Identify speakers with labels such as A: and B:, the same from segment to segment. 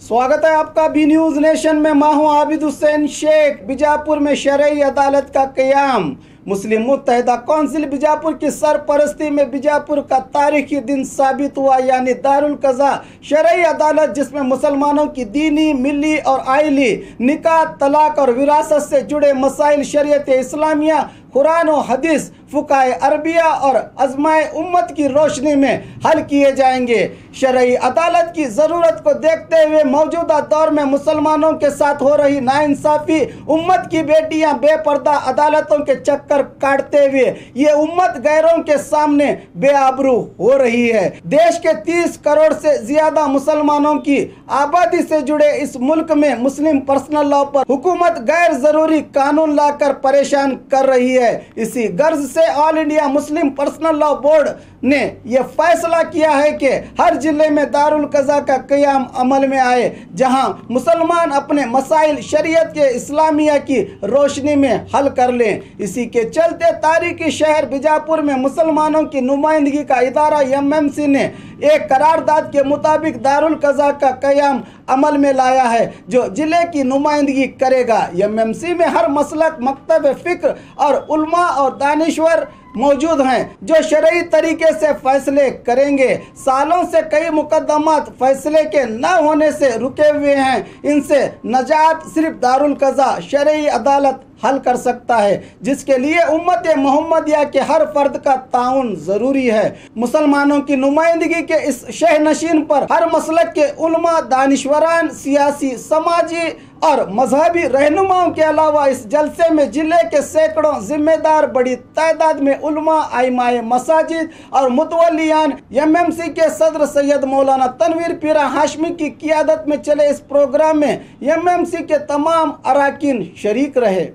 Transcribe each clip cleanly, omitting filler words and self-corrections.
A: स्वागत है आपका बी न्यूज नेशन में। मैं हूं आबिद हुसैन शेख। बीजापुर में शरई अदालत का क़याम। मुस्लिम मुत्तहिदा कौंसिल बीजापुर की सरपरस्ती में बीजापुर का तारीखी दिन साबित हुआ, यानी दारुल कज़ा शरई अदालत, जिसमें मुसलमानों की दीनी, मिली और आइली, निकाह, तलाक और विरासत से जुड़े मसाइल शरीयत इस्लामिया, कुरान और हदीस, फुकाए अरबिया और अज़माए उम्मत की रोशनी में हल किए जाएंगे। शरई अदालत की ज़रूरत को देखते हुए मौजूदा दौर में मुसलमानों के साथ हो रही नाइंसाफ़ी, उम्मत की बेटियां बेपर्दा अदालतों के चक्कर काटते हुए ये उम्मत गैरों के सामने बेआबरू हो रही है। देश के 30 करोड़ से ज़्यादा मुसलमानों की आबादी से जुड़े इस मुल्क में मुस्लिम पर्सनल लॉ पर हुकूमत गैर ज़रूरी कानून लाकर परेशान कर रही है। इसी गर्ज से all India Muslim personal law board ने यह फैसला किया है कि हर जिले में दारुल कज़ा का क़याम अमल में आए, जहां मुसलमान अपने मसाइल शरीयत के इस्लामिया की रोशनी में हल कर लें। इसी के चलते तारीखी शहर बीजापुर में मुसलमानों की नुमाइंदगी का इदारा एमएमसी ने एक करारदाद के मुताबिक दारुल कज़ा का क़याम अमल में लाया है, जो जिले की नुमाइंदगी करेगा। एमएमसी में हर मसलक, मकतब फ़िक्र और उलमा और दानिश्वर मौजूद हैं, जो शरई तरीके से फैसले करेंगे। सालों से कई मुकदमात फैसले के न होने से रुके हुए हैं। इनसे नजात सिर्फ दारुल कज़ा शरई अदालत हल कर सकता है, जिसके लिए उम्मत मोहम्मदिया के हर फर्द का ताउन ज़रूरी है। मुसलमानों की नुमाइंदगी के इस शहनशीन पर हर मसलक के उलमा, दानिश्वरान, सियासी, समाजी और मजहबी रहनुमाओं के अलावा इस जलसे में जिले के सैकड़ों जिम्मेदार, बड़ी तादाद में उलमा, आइमाए मसाजिद और मुतवल्लियान, एमएमसी के सदर सैयद मौलाना तनवीर पीरा हाशमी की क़ियादत में चले इस प्रोग्राम में एमएमसी के तमाम अराकीन शरीक रहे।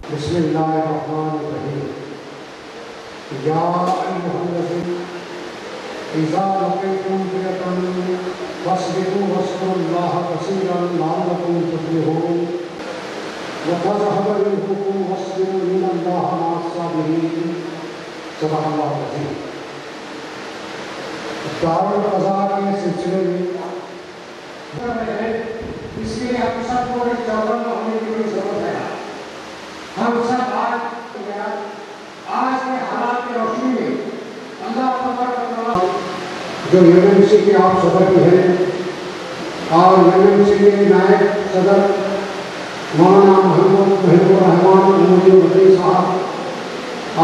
B: बिस्मिल्लाहिर्रहमानिर्रहीम। या अय्युहल्लज़ीना इज़ा लक़ीतुम फ़िअतन फस्बितू वज़कुरुल्लाह कसीरन लअल्लकुम तुफ़्लिहून वतज़हब रिहुकुम वस्बिरू इन्नल्लाहा मअस-साबिरीन। सदक़ल्लाहुल अज़ीम। दारुल कज़ा के सिलसिले में इसके लिए हम सबको एक चौकन्ना होने की ज़रूरत है। हम सब आज के हालात की रोशनी में अल्लाह जो एमएमसी के आप सदर भी हैं और एमएमसी के नायब सदर मौलाना मोहम्मद महिबुर रहमान मुफ्ती साहब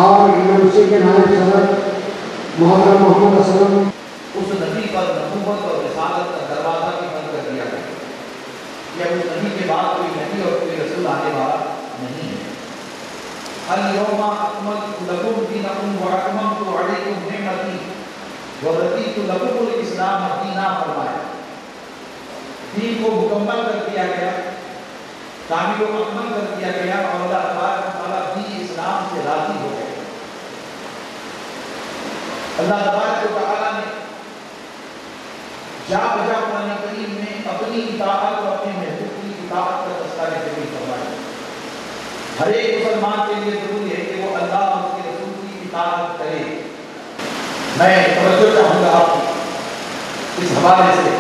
B: और एमएमसी के नायब सदर मोहम्मद मोहम्मद असलम,
C: उस नबी पर नबूवत और रिसालत का दरवाज़ा भी बंद कर दिया गया। यह उस नबी के बाद कोई नबी और कोई रसूल आने वाला नहीं है। अल-यौमा अकमलतु लकुम दीनकुम व अतममतु अलैकुम निअमती व रदीतु लकुमुल इस्लाम दीना फरमाया। दीन को मुकम्मल कर दिया गया, कामिल व अकमल कर दिया गया और अल्लाह तबारक व तआला दीन इस्लाम से राज़ी हो गए। अल्लाह तबारक व तआला ने जा बजा कुरान करीम में अपनी इताअत और अपने महबूब की इताअत का तस्करा ज़रूर फरमाया। हर एक मुसलमान के लिए जरूरी है कि वो अल्लाह और उसके रसूल की इताअत करे। मैं तवज्जो चाहूँगा आपकी इस हवाले से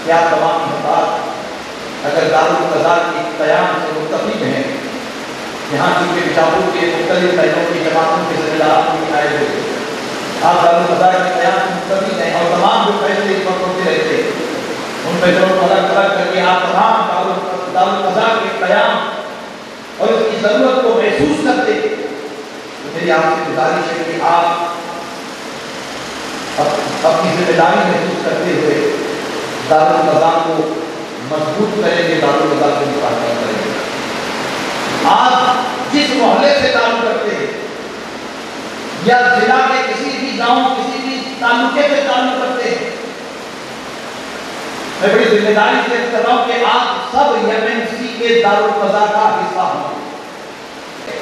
C: कि आप तमाम हज़रात अगर दारुल कज़ा के क़याम से मुत्तफ़िक़ हैं, यहाँ चूँकि बीजापुर के मुख्तलिफ़ शहरों की जमातों के ज़िम्मेदार भी आए हुए, आप दारुल कज़ा के क़याम से मुत्तफ़िक़ हैं और तमाम जो फैसले इस वक्त होते रहते हैं उन फैसलों को अलग अलग करके आप तमाम दारुल कज़ा के क़याम और उसकी ज़रूरत को महसूस करते, तो मेरी आपसे गुजारिश है कि आप अपनी जिम्मेदारी महसूस करते हुए दारुल कज़ा को मजबूत करेंगे, दारुल कज़ा को मुकाबला करेंगे। आप जिस मोहल्ले से ताल्लुक़ करते हैं या जिला के किसी भी गांव, किसी भी तालुके से ताल्लुक़ करते हैं, मैं बड़ी जिम्मेदारी से कर रहा हूँ कि आप सब एमएमसी के दारुल कज़ा का हिस्सा होंगे।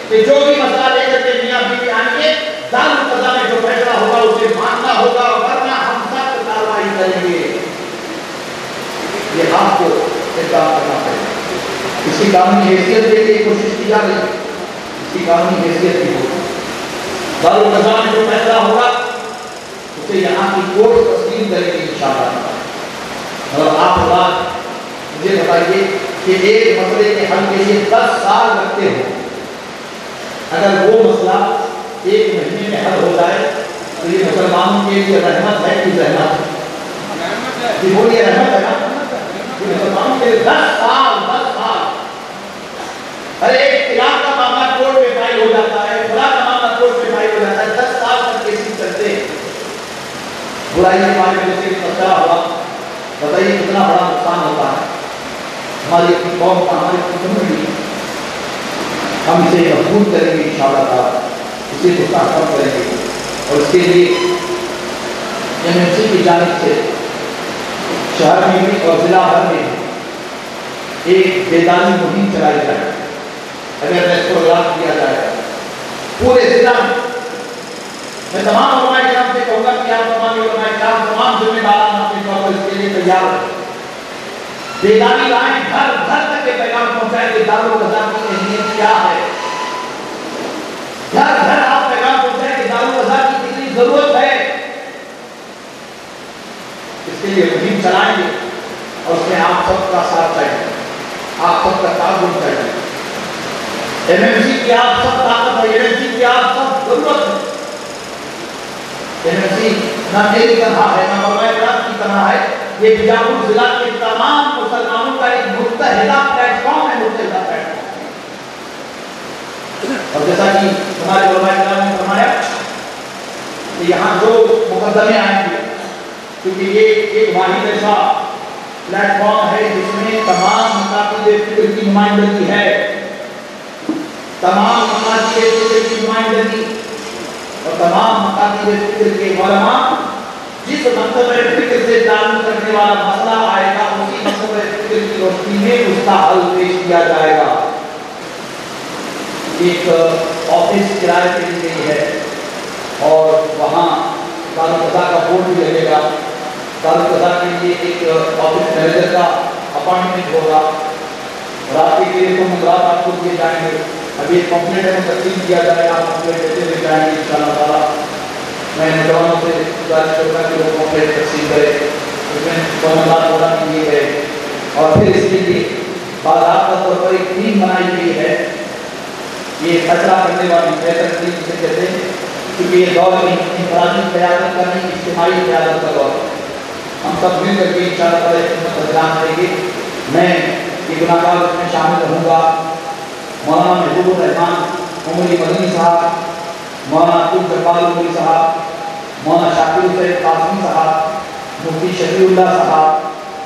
C: कि जो भी मसला लेकर के मियां बीवी आएंगे, दारुल कज़ा में जो फैसला होगा उसे मानना होगा, वरना हम सब कार्रवाई करेंगे। ये आपको इक़रार करना पड़ेगा। इसकी कानूनी हैसियत देने की कोशिश की जा रही है, इसकी कानूनी हैसियत भी हो। दारुल कज़ा में जो फैसला होगा उसे यहाँ की कोर्ट तस्लीम तस्लीम करेंगे इंशाअल्लाह। और आप बात मुझे बताइए कि एक मसले के हल के लिए 10 साल लगते हो, अगर वो मसला 1 महीने में हल हो जाए तो ये मुसलमानों के लिए रहमत है कि जहमत? जी बोलिए, रहमत है ना? मुसलमानों के लिए 10 साल हर एक खिलाफ का मामला कोर्ट में फाइल हो जाता है, बुरा का मामला कोर्ट में फाइल हो जाता है, 10 साल तक केसेस चलते हैं। बुराई के बारे में जैसे मसला हुआ, बताइए कितना बड़ा नुकसान होता है हमारी अपनी कौम का, हमारी कम्युनिटी। हम इसे मजबूत करेंगे इंशाअल्लाह, इसे गुस्सा कम करेंगे। और इसके लिए एमएमसी की जानिब से शहर में भी और जिला भर में एक बेदानी मुहिम चलाई जाए। अगर प्रोग्राम किया जाए पूरे जिला में, मैं तमाम उलमाए किराम से कहूँगा कि आप तमाम जिम्मेदार अपने तौर पर इसके लिए तैयार हैं। बेदानी लाएं, घर घर तक ये पैगाम पहुँचाएं कि दारुल क़ज़ा की अहमियत क्या है। घर घर आप पैगाम पहुँचाएं कि दारुल क़ज़ा की कितनी जरूरत है। इसके लिए मुहिम चलाएंगे और उसमें आप सबका साथ चाहिए, आप सबका ताउन चाहिए। एमएमसी की आप सब ताकत है, एमएमसी की आप सब जरूरत है। एमएमसी न मेरी तरह है, न मौलाना इकराम की तरह है, ये बीजापुर जिला के तमाम मुसलमानों का एक मुत्तहिदा प्लेटफॉर्म है, मुत्तहिदा प्लेटफॉर्म। और जैसा कि हमारे मौलाना इकराम ने फरमाया कि यहाँ जो मुकदमे आएंगे, क्योंकि ये एक वाहिद ऐसा प्लेटफॉर्म है जिसमें तमाम मकासद फिक्र की नुमाइंदगी है, तमाम मकासद फिक्र की नुमाइंदगी और तमाम मकासद फिक्र के उलमा जिस मकसद फिक्र से ताल्लुक रखने वाला मसला आएगा, उसी मकसद फिक्र की रोशनी में उसका हल पेश किया जाएगा। एक ऑफिस किराए पे ली गई है और वहाँ दारुल क़ज़ा का बोर्ड भी लगेगा। दारुल क़ज़ा के लिए एक ऑफिस मैनेजर का अपॉइंटमेंट होगा। रात के लिए तो मुद्रात आपको दिए जाएंगे। अभी एक कॉम्प्लेट में तस्लीम किया जाएगा, आप कॉम्प्लेट देते हुए जाएंगे इंशाअल्लाह ताला। मैं नौजवानों से गुजारिश करूँगा कि वो कॉम्प्लेट तस्लीम करें, उसमें कॉमनलात वगैरह किए गए और फिर इसके लिए बाज़ाब्ता तौर पर एक टीम बनाई गई है। ये फैसला करने वाली बेहतर टीम जिसे कहते हैं, क्योंकि ये दौर में इंफरादी क़यादत का नहीं, इज्तिमाई क़यादत का दौर। हम सब मिल करके इंशाअल्लाह ताला इसमें इंतजाम करेंगे। मैं ये गुनाहगार उसमें शामिल रहूँगा। मौलाना महबूबुर रहमान उमरी मदनी साहब, मौलाना अब्दुल जब्बार उमरी साहब, मौलाना शाकिर हुसैन कासिमी साहब, मुफ्ती शफीउल्लाह साहब,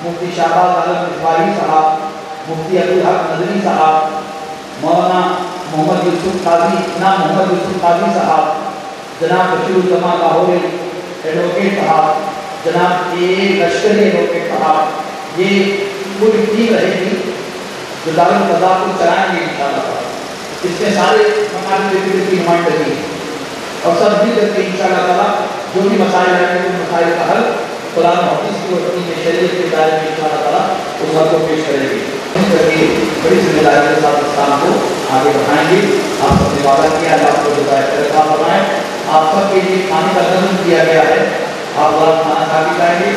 C: मुफ्ती शाहबाज आलम इस्माइली साहब, मुफ्ती अब्दुल हक नदवी साहब, मौलाना मोहम्मद यूसुफ काजी साहब, जनाब बशीरुज़्ज़मान लाहौरी एडवोकेट साहब, जनाब ए लश्करी एडवोकेट साहब, ये पूरी टीम रहेगी जो दारुल क़ज़ा को चलाएंगे इंशाअल्लाह। इसमें सारे मकासद फिक्र की नुमाइंदगी और सब मिल करके इंशाअल्लाह ताला जो भी मसाइल आएंगे उन मसाइल का हल कुरान और हदीस की रोशनी में, शरीयत के दायरे में इंशाअल्लाह ताला उस हल को पेश करेंगे। करके बड़ी जिम्मेदारी के साथ इस काम को आगे बढ़ाएंगे। आप सबने वादा किया है, आपको जो बनाए आप सबके लिए खाने का नज़म किया गया है। आप खाना खा के जाएंगे,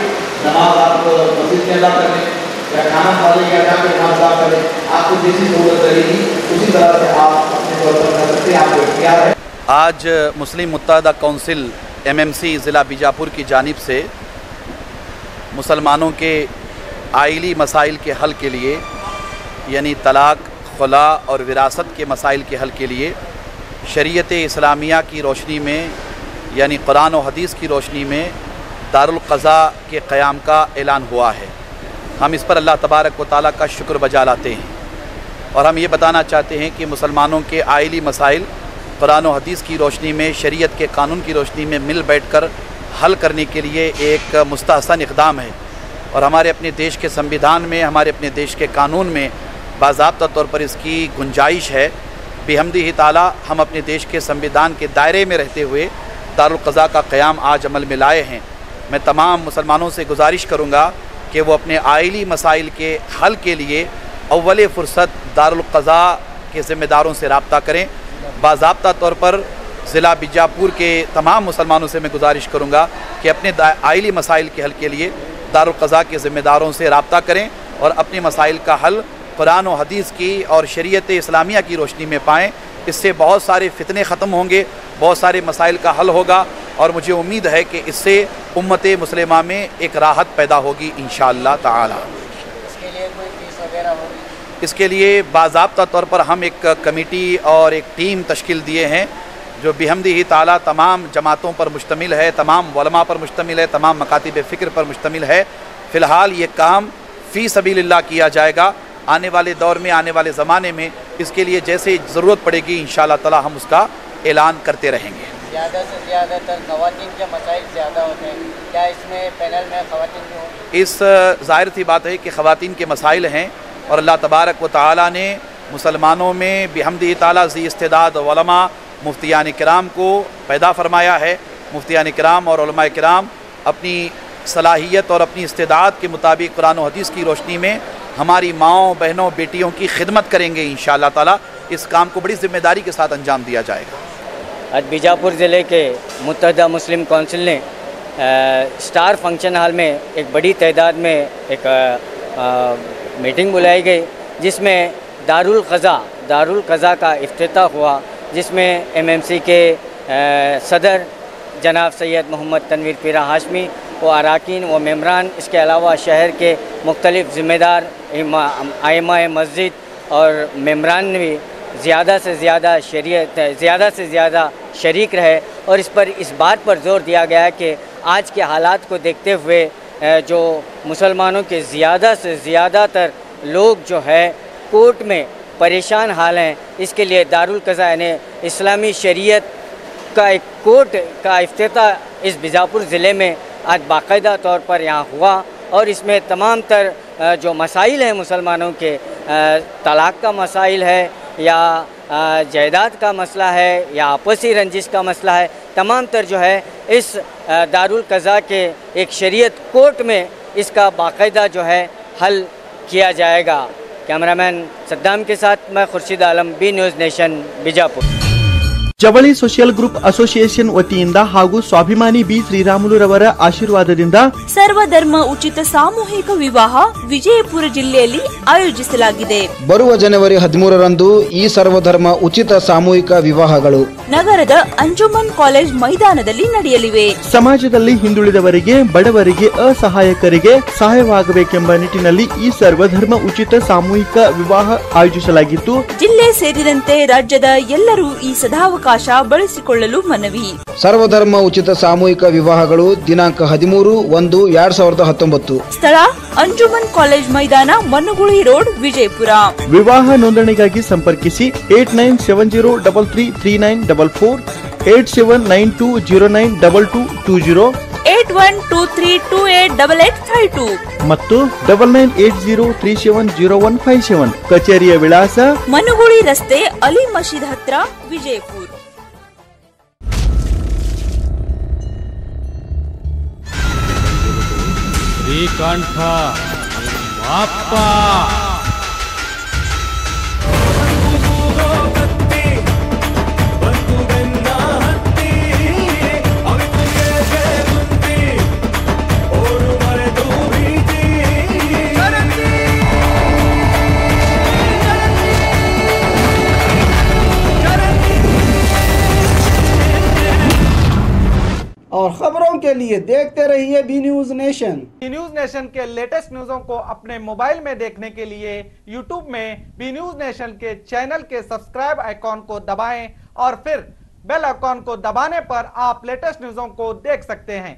C: नमाज आप मस्जिद में अदा करें या खाना खा लें या जाकर नमाज अदा करें, आपको जैसी ज़रूरत रहेगी उसी तरह से आप अपने तौर पर कर सकते हैं, आपको इख्तियार है।
D: आज मुस्लिम मुत्तहिदा काउंसिल एमएमसी ज़िला बीजापुर की जानिब से मुसलमानों के आइली मसाइल के हल के लिए, यानी तलाक, खुला और विरासत के मसाइल के हल के लिए शरीयत इस्लामिया की रोशनी में, यानी कुरान और हदीस की रोशनी में दारुल क़ज़ा के क़याम का ऐलान हुआ है। हम इस पर अल्लाह तबारक व तआला का शुक्र बजा लाते हैं और हम ये बताना चाहते हैं कि मुसलमानों के आइली मसाइल कुरान और हदीस की रोशनी में, शरीयत के कानून की रोशनी में मिल बैठ कर हल करने के लिए एक मुस्तहसन इक़दाम है। और हमारे अपने देश के संविधान में, हमारे अपने देश के कानून में बाज़ाब्ता तौर पर इसकी गुंजाइश है। बिहम्दिही ताला हम अपने देश के संविधान के दायरे में रहते हुए दारुल क़ज़ा का क़याम आज अमल में लाए हैं। मैं तमाम मुसलमानों से गुजारिश करूँगा कि वो अपने आइली मसाइल के हल के लिए अव्वल फ़ुर्सत दारुल क़ज़ा के ज़िम्मेदारों से रब्ता करें। बाज़ाब्ता तौर पर ज़िला बीजापुर के तमाम मुसलमानों से मैं गुजारिश करूँगा कि अपने आइली मसाइल के हल के लिए दारुल क़ज़ा के ज़िम्मेदारों से रब्ता करें और अपने मसाइल का हल कुरान और हदीस की और शरीयत इस्लामिया की रोशनी में पाएँ। इससे बहुत सारे फितने ख़त्म होंगे, बहुत सारे मसाइल का हल होगा और मुझे उम्मीद है कि इससे उम्मत मुस्लिमा में एक राहत पैदा होगी इंशाअल्लाह ताला।
E: इसके लिए कोई फीस वगैरह होगी?
D: इसके लिए बाज़ाब्ता तौर पर हम एक कमेटी और एक टीम तश्कील दिए हैं जो बिहम्दिही ताला तमाम जमातों पर मुश्तमिल है, तमाम उलमा पर मुश्तमिल है, तमाम मकातिब फ़िक्र पर मुश्तमिल है। फ़िलहाल ये काम फ़ी सबीलिल्लाह किया जाएगा। आने वाले दौर में, आने वाले ज़माने में इसके लिए जैसे ज़रूरत पड़ेगी इंशाअल्लाह ताला हम उसका ऐलान करते रहेंगे।
E: ज़्यादा से ज़्यादातर ख़वातीन के मसाइल ज़्यादा होते हैं, क्या इसमें पैनल में ख़वातीन भी होंगी?
D: इस ज़ाहिर सी बात है कि ख़वातीन के मसाइल हैं और अल्लाह तबारक व तआला ने मुसलमानों में बिहम्दिही ताला ज़ी इस्तिदाद उलमा मुफ्तियान किराम को पैदा फरमाया है। मुफ्तियान किराम और उलमा किराम अपनी सलाहियत और अपनी इस्तिदाद के मुताबिक कुरान और हदीस की रोशनी में हमारी माओं, बहनों, बेटियों की खिदमत करेंगे इंशाअल्लाह ताला। इस काम को बड़ी ज़िम्मेदारी के साथ अंजाम दिया जाएगा।
E: आज बीजापुर ज़िले के मुत्तहदा मुस्लिम कौंसिल ने स्टार फंक्शन हॉल में एक बड़ी तादाद में एक मीटिंग बुलाई गई जिसमें दारुल क़ज़ा का इफ्तिताह हुआ, जिसमें MMC के सदर जनाब सैयद मोहम्मद तनवीर पीरा हाशमी व अरकान व मेम्बरान, इसके अलावा शहर के मुख्तलिफ़ ज़िम्मेदार आइमा मस्जिद और मेम्बरान भी ज़्यादा से ज़्यादा शरीक रहे और इस बात पर ज़ोर दिया गया है कि आज के हालात को देखते हुए जो मुसलमानों के ज़्यादा से ज़्यादातर लोग जो है कोर्ट में परेशान हाल हैं, इसके लिए दारुल क़ज़ा यानी इस्लामी शरीयत का एक कोर्ट का इफ्तिताह इस बीजापुर ज़िले में आज बाकायदा तौर पर यहाँ हुआ और इसमें तमाम तर जो मसाइल हैं मुसलमानों के, तलाक़ का मसाइल है या जायदाद का मसला है या आपसी रंजिश का मसला है, तमाम तर जो है इस दारुल क़ज़ा के एक शरीयत कोर्ट में इसका बाकायदा जो है हल किया जाएगा। कैमरामैन सद्दाम के साथ मैं Khurshid Alam, B News nation, Bijapur.
F: ಜವಳಿ ಸೋಷಿಯಲ್ ಗ್ರೂಪ್ ಅಸೋಸಿಯೇಷನ್ ವತಿಯಿಂದ ಹಾಗೂ ಸ್ವಾಭಿಮಾನಿ ಬಿ ಶ್ರೀರಾಮುಲುರವರ ಆಶೀರ್ವಾದದಿಂದ
G: ಸರ್ವಧರ್ಮ ಉಚಿತ ಸಾಮೂಹಿಕ ವಿವಾಹ ವಿಜಯಪುರ ಜಿಲ್ಲೆಯಲ್ಲಿ ಆಯೋಜಿಸಲಾಗಿದೆ.
H: ಬರುವ ಜನವರಿ 13ರಂದು ಈ ಸರ್ವಧರ್ಮ ಉಚಿತ ಸಾಮೂಹಿಕ ವಿವಾಹಗಳು
G: ನಗರದ ಅಂಜುಮನ್ ಕಾಲೇಜ್ ಮೈದಾನದಲ್ಲಿ ನಡೆಯಲಿವೆ.
F: ಸಮಾಜದಲ್ಲಿ ಹಿಂದುಳಿದವರಿಗೆ, ಬಡವರಿಗೆ, ಅಸಹಾಯಕರಿಗೆ ಸಹಾಯವಾಗಬೇಕೆಂಬ ನಿಟ್ಟಿನಲ್ಲಿ ಈ ಸರ್ವಧರ್ಮ ಉಚಿತ ಸಾಮೂಹಿಕ ವಿವಾಹ ಆಯೋಜಿಸಲಾಗಿತ್ತು.
G: ಜಿಲ್ಲೆ ಸೇರಿದಂತೆ ರಾಜ್ಯದ ಎಲ್ಲರೂ ಈ ಸದಾವಕಾಶ ಬಳಸಿಕೊಳ್ಳಲು ಮನವಿ.
H: ಸರ್ವಧರ್ಮ ಉಚಿತ ಸಾಮೂಹಿಕ ವಿವಾಹಗಳು ದಿನಾಂಕ 13/1/2019.
G: ಸ್ಥಳ ಅಂಜುಮನ್ ಕಾಲೇಜ್ ಮೈದಾನ, ಮನುಗುಳಿ ರೋಡ್, ವಿಜಯಪುರ.
F: ವಿವಾಹ ನೋಂದಣಿಗಾಗಿ ಸಂಪರ್ಕಿಸಿ 8970333944, 8792092220,
G: 8123288852
F: ಮತ್ತು 9980370157. ಕಚೇರಿಯ ವಿಳಾಸ
G: ಮನುಗುಳಿ ರಸ್ತೆ, ಅಲಿ ಮಸೀದ್ ಹತ್ರ, ವಿಜಯಪುರ.
I: ಶ್ರೀಕಂಠ ಅಪ್ಪ
A: और खबरों के लिए देखते रहिए B News Nation.
J: B News Nation के लेटेस्ट न्यूज़ों को अपने मोबाइल में देखने के लिए यूट्यूब में बी न्यूज़ नेशन के चैनल के सब्सक्राइब आइकॉन को दबाएं और फिर बेल आइकॉन को दबाने पर आप लेटेस्ट न्यूज़ों को देख सकते हैं।